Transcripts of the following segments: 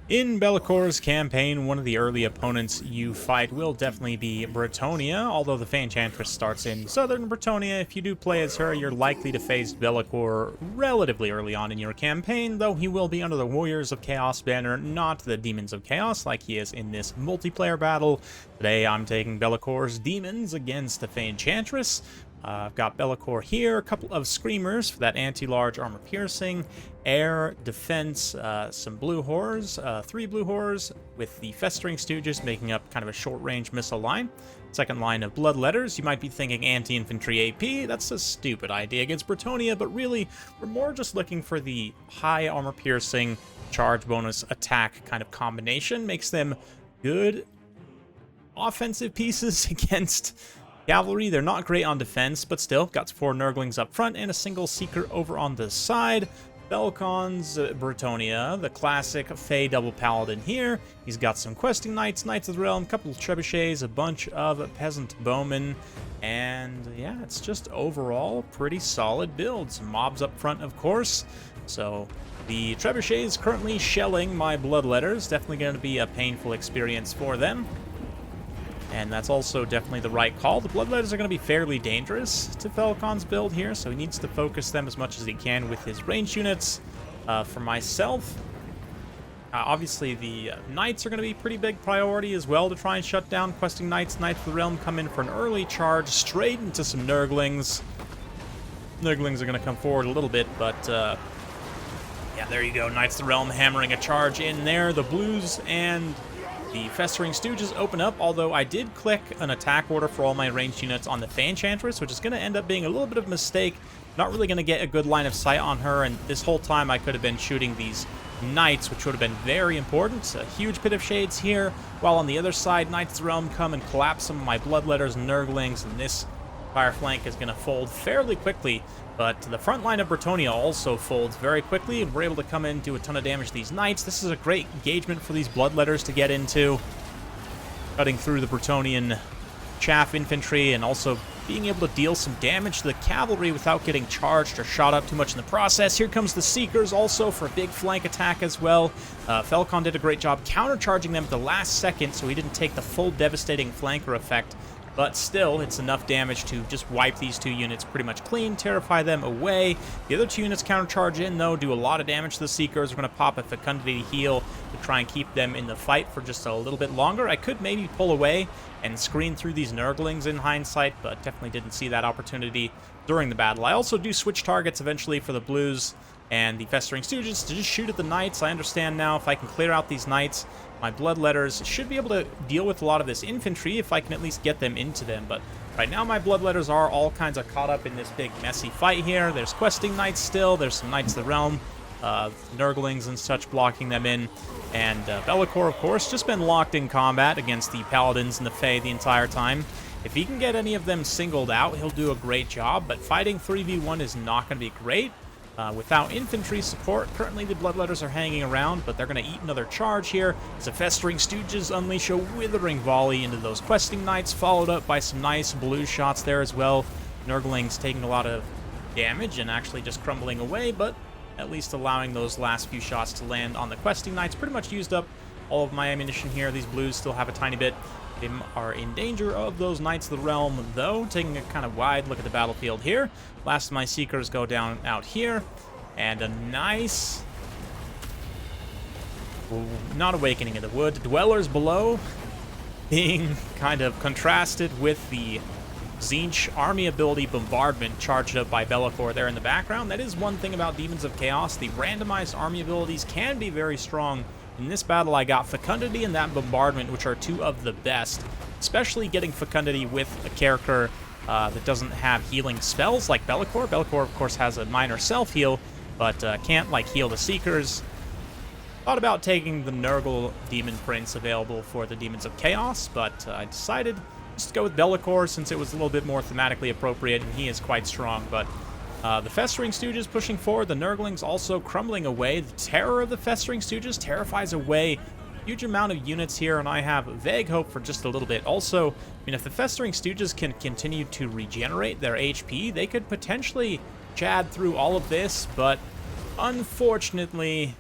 In Belakor's campaign, one of the early opponents you fight will definitely be Bretonnia, although the Enchantress starts in southern Bretonnia. If you do play as her, you're likely to face Belakor relatively early on in your campaign, though he will be under the Warriors of Chaos banner, not the Demons of Chaos like he is in this multiplayer battle. Today I'm taking Belakor's Demons against the Enchantress. I've got Belakor here, a couple of Screamers for that anti-large armor piercing, air, defense, some blue horrors, 3 blue horrors, with the Festering Stooges making up kind of a short-range missile line. Second line of Bloodletters. You might be thinking anti-infantry AP. That's a stupid idea against Bretonnia, but really, we're more just looking for the high armor piercing, charge bonus attack kind of combination. Makes them good offensive pieces against cavalry. They're not great on defense, but still, got 4 Nurglings up front and a single Seeker over on the side. Belkon's Bretonnia, the classic Fey double paladin here. He's got some questing knights, Knights of the Realm, a couple of trebuchets, a bunch of peasant bowmen, and yeah, it's just overall pretty solid build. Some mobs up front, of course. So the trebuchet is currently shelling my bloodletters. Definitely going to be a painful experience for them. And that's also definitely the right call. The Bloodletters are going to be fairly dangerous to Belkon's build here, so he needs to focus them as much as he can with his ranged units. For myself, obviously the Knights are going to be a pretty big priority as well to try and shut down questing Knights. Knights of the Realm come in for an early charge straight into some Nurglings. Nurglings are going to come forward a little bit, but yeah, there you go. Knights of the Realm hammering a charge in there. The Blues and the Festering Stooges open up, although I did click an attack order for all my ranged units on the Enchantress, which is going to end up being a little bit of a mistake. Not really going to get a good line of sight on her, and this whole time I could have been shooting these Knights, which would have been very important. A huge pit of shades here, while on the other side, Knights of the Realm come and collapse some of my Bloodletters and Nurglings, and this fire flank is going to fold fairly quickly. But the front line of Bretonnia also folds very quickly, and we're able to come in and do a ton of damage to these Knights. This is a great engagement for these Bloodletters to get into, cutting through the Bretonian chaff infantry, and also being able to deal some damage to the cavalry without getting charged or shot up too much in the process. Here comes the Seekers also for a big flank attack as well. Falcon did a great job countercharging them at the last second, so he didn't take the full devastating flanker effect. But still, it's enough damage to just wipe these 2 units pretty much clean, terrify them away. The other 2 units countercharge in, though, do a lot of damage to the Seekers. We're going to pop a Fecundity heal to try and keep them in the fight for just a little bit longer. I could maybe pull away and screen through these Nurglings in hindsight, but definitely didn't see that opportunity during the battle. I also do switch targets eventually for the Blues and the Festering Stooges to just shoot at the Knights. I understand now if I can clear out these Knights, my Bloodletters should be able to deal with a lot of this infantry if I can at least get them into them. But right now my Bloodletters are all kinds of caught up in this big messy fight here. There's questing Knights still, there's some Knights of the Realm, Nurglings and such blocking them in. And Belakor, of course, just been locked in combat against the Paladins and the Fey the entire time. If he can get any of them singled out, he'll do a great job, but fighting 3v1 is not going to be great. Without infantry support, currently the Bloodletters are hanging around, but they're going to eat another charge here as the Festering Stooges unleash a withering volley into those questing Knights, followed up by some nice blue shots there as well. Nurglings taking a lot of damage and actually just crumbling away, but at least allowing those last few shots to land on the questing Knights. Pretty much used up all of my ammunition here. These Blues still have a tiny bit. They are in danger of those Knights of the Realm, though. Taking a kind of wide look at the battlefield here. Last of my Seekers go down out here. And a nice, not Awakening of the Wood, Dwellers below, being kind of contrasted with the Tzeentch army ability Bombardment charged up by Belakor there in the background. That is one thing about Demons of Chaos. The randomized army abilities can be very strong. In this battle, I got Fecundity and that Bombardment, which are 2 of the best, especially getting Fecundity with a character that doesn't have healing spells like Belakor. Belakor, of course, has a minor self-heal, but can't, like, heal the Seekers. Thought about taking the Nurgle Demon Prince available for the Demons of Chaos, but I decided just to go with Belakor since it was a little bit more thematically appropriate, and he is quite strong, but the Festering Stooges pushing forward, the Nurglings also crumbling away. The terror of the Festering Stooges terrifies away a huge amount of units here, and I have vague hope for just a little bit. Also, I mean, if the Festering Stooges can continue to regenerate their HP, they could potentially chad through all of this, but unfortunately,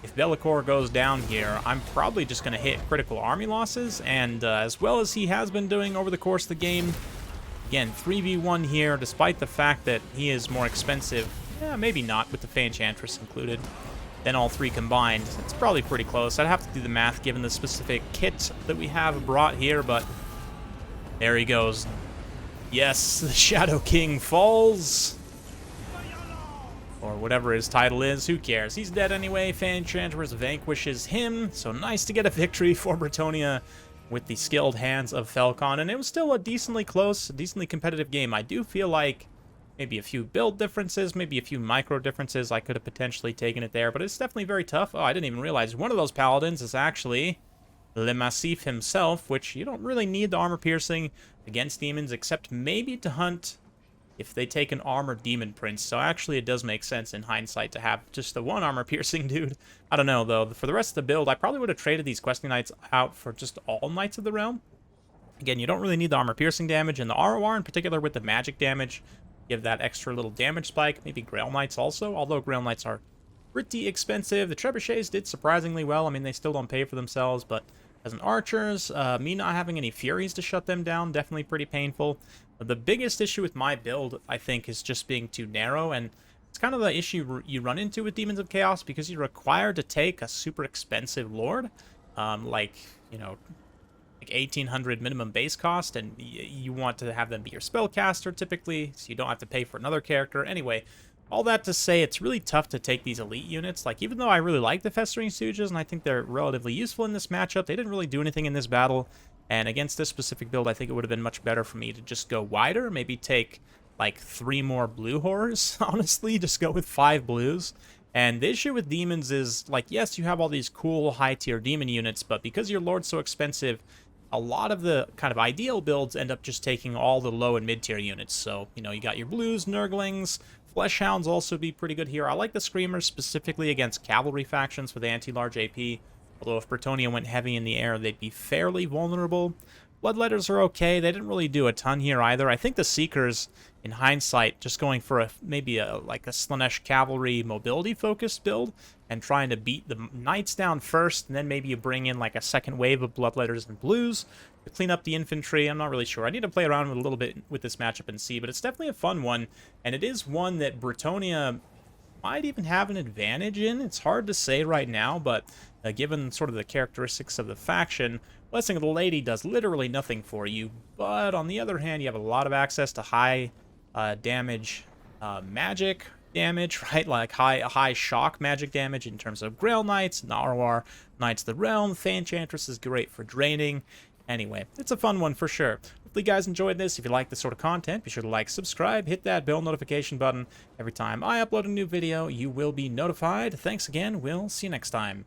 if Belakor goes down here, I'm probably just going to hit critical army losses, and as well as he has been doing over the course of the game, again, 3v1 here, despite the fact that he is more expensive, maybe not with the Fanchantress included, than all three combined. It's probably pretty close. I'd have to do the math given the specific kit that we have brought here, but there he goes. Yes, the Shadow King falls. Or whatever his title is, who cares? He's dead anyway. Fanchantress vanquishes him, so nice to get a victory for Bretonnia with the skilled hands of Falcon, and it was still a decently close, decently competitive game. I do feel like maybe a few build differences, maybe a few micro differences, I could have potentially taken it there, but it's definitely very tough. Oh, I didn't even realize one of those paladins is actually Le Massif himself, which you don't really need the armor piercing against demons, except maybe to hunt if they take an armored demon prince. So actually it does make sense in hindsight to have just the one armor piercing dude. I don't know though. For the rest of the build, I probably would have traded these questing knights out for just all knights of the realm. Again, you don't really need the armor piercing damage, and the ROR in particular with the magic damage give that extra little damage spike. Maybe Grail Knights also, although Grail Knights are pretty expensive. The Trebuchets did surprisingly well. I mean, they still don't pay for themselves, but as an archers, me not having any Furies to shut them down, definitely pretty painful. The biggest issue with my build, I think, is just being too narrow, and it's kind of the issue you run into with Demons of Chaos, because you're required to take a super expensive lord, like, you know, like 1,800 minimum base cost, and you want to have them be your spellcaster typically, so you don't have to pay for another character. Anyway, all that to say, it's really tough to take these elite units. Like, even though I really like the Festering Stooges, and I think they're relatively useful in this matchup, they didn't really do anything in this battle. And against this specific build, I think it would have been much better for me to just go wider, maybe take like 3 more blue horrors, honestly, just go with 5 blues. And the issue with demons is, like, yes, you have all these cool high-tier demon units, but because your lord's so expensive, a lot of the kind of ideal builds end up just taking all the low and mid-tier units. So, you know, you got your blues, Nurglings, Fleshhounds also be pretty good here. I like the Screamers specifically against cavalry factions with anti-large AP. Although if Bretonnia went heavy in the air, they'd be fairly vulnerable. Bloodletters are okay. They didn't really do a ton here either. I think the Seekers, in hindsight, just going for maybe like a Slanesh cavalry mobility-focused build and trying to beat the Knights down first, and then maybe you bring in like a second wave of Bloodletters and Blues to clean up the infantry. I'm not really sure. I need to play around with a little bit with this matchup and see, but it's definitely a fun one, and it is one that Bretonnia might even have an advantage in. It's hard to say right now, but given sort of the characteristics of the faction, Blessing of the Lady does literally nothing for you, but on the other hand, you have a lot of access to high damage magic damage, right? Like high shock magic damage in terms of Grail Knights, Narwar, Knights of the Realm. Fanchantress is great for draining. Anyway, it's a fun one for sure. Hopefully you guys enjoyed this. If you like this sort of content, be sure to like, subscribe, hit that bell notification button. Every time I upload a new video, you will be notified. Thanks again. We'll see you next time.